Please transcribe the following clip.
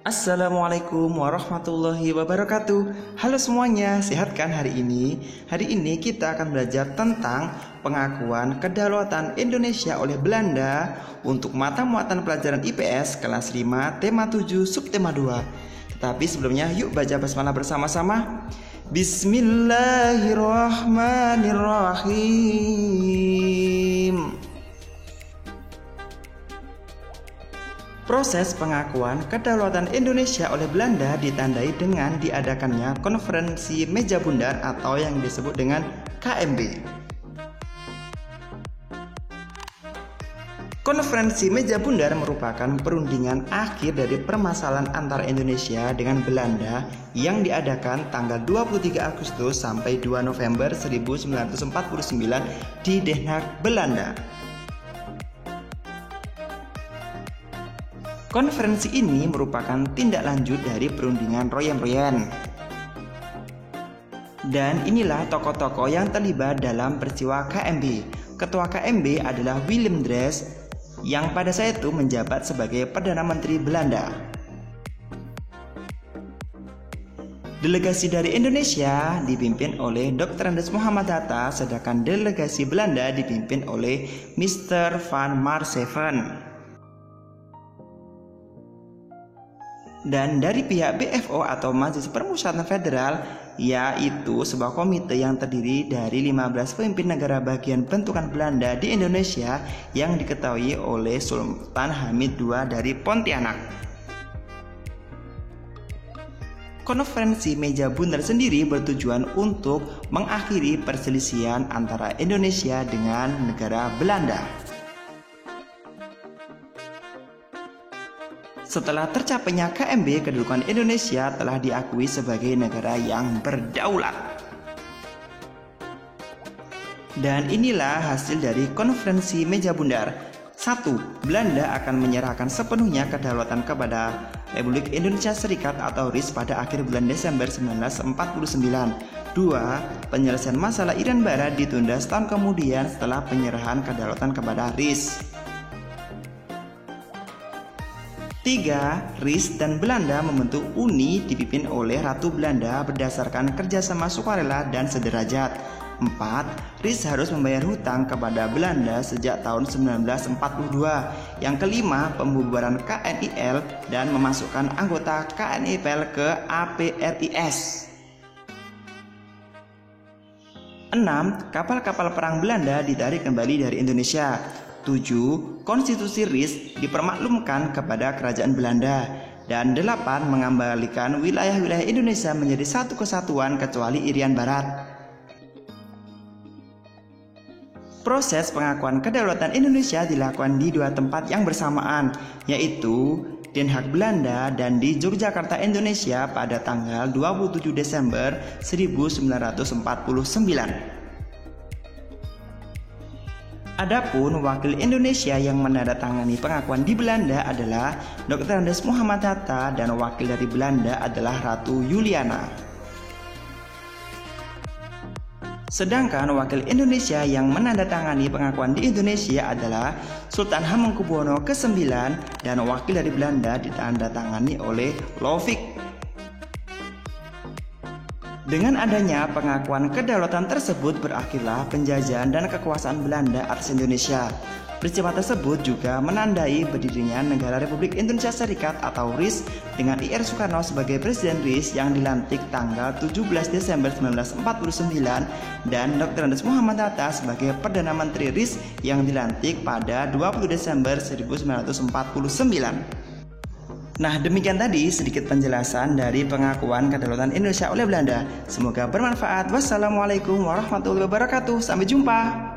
Assalamualaikum warahmatullahi wabarakatuh. Halo semuanya, sehat kan hari ini? Hari ini kita akan belajar tentang pengakuan kedaulatan Indonesia oleh Belanda untuk mata muatan pelajaran IPS kelas 5 tema 7 subtema 2. Tetapi sebelumnya yuk baca basmalah bersama-sama. Bismillahirrahmanirrahim. Proses pengakuan kedaulatan Indonesia oleh Belanda ditandai dengan diadakannya Konferensi Meja Bundar atau yang disebut dengan KMB. Konferensi Meja Bundar merupakan perundingan akhir dari permasalahan antara Indonesia dengan Belanda yang diadakan tanggal 23 Agustus sampai 2 November 1949 di Den Haag, Belanda. Konferensi ini merupakan tindak lanjut dari perundingan Royan-Royan. Dan inilah tokoh-tokoh yang terlibat dalam peristiwa KMB. Ketua KMB adalah Willem Drees yang pada saat itu menjabat sebagai Perdana Menteri Belanda. Delegasi dari Indonesia dipimpin oleh Dr. Andes Muhammad Hatta, sedangkan delegasi Belanda dipimpin oleh Mr. Van Maarseveen. Dan dari pihak BFO atau Majelis Permusyawaratan Federal, yaitu sebuah komite yang terdiri dari 15 pemimpin negara bagian bentukan Belanda di Indonesia yang diketahui oleh Sultan Hamid II dari Pontianak. Konferensi Meja Bundar sendiri bertujuan untuk mengakhiri perselisihan antara Indonesia dengan negara Belanda. Setelah tercapainya KMB, kedudukan Indonesia telah diakui sebagai negara yang berdaulat. Dan inilah hasil dari Konferensi Meja Bundar. 1. Belanda akan menyerahkan sepenuhnya kedaulatan kepada Republik Indonesia Serikat atau RIS pada akhir bulan Desember 1949. 2. Penyelesaian masalah Irian Barat ditunda setahun kemudian setelah penyerahan kedaulatan kepada RIS. 3. RIS dan Belanda membentuk uni dipimpin oleh Ratu Belanda berdasarkan kerjasama sukarela dan sederajat. 4. RIS harus membayar hutang kepada Belanda sejak tahun 1942. Yang kelima, pembubaran KNIL dan memasukkan anggota KNIL ke APRIS. 6. Kapal-kapal perang Belanda ditarik kembali dari Indonesia. 7. Konstitusi RIS dipermaklumkan kepada kerajaan Belanda. Dan 8. Mengembalikan wilayah-wilayah Indonesia menjadi satu kesatuan kecuali Irian Barat. Proses pengakuan kedaulatan Indonesia dilakukan di dua tempat yang bersamaan, yaitu Den Haag, Belanda dan di Yogyakarta, Indonesia pada tanggal 27 Desember 1949. Adapun wakil Indonesia yang menandatangani pengakuan di Belanda adalah Dr. Andes Muhammad Hatta dan wakil dari Belanda adalah Ratu Juliana. Sedangkan wakil Indonesia yang menandatangani pengakuan di Indonesia adalah Sultan Hamengkubuwono ke-9 dan wakil dari Belanda ditandatangani oleh Lovik. Dengan adanya pengakuan kedaulatan tersebut berakhirlah penjajahan dan kekuasaan Belanda atas Indonesia. Peristiwa tersebut juga menandai berdirinya Negara Republik Indonesia Serikat atau RIS dengan IR Soekarno sebagai Presiden RIS yang dilantik tanggal 17 Desember 1949 dan Dr. Andes Muhammad Hatta sebagai Perdana Menteri RIS yang dilantik pada 20 Desember 1949. Nah, demikian tadi sedikit penjelasan dari pengakuan kedaulatan Indonesia oleh Belanda. Semoga bermanfaat. Wassalamualaikum warahmatullahi wabarakatuh. Sampai jumpa.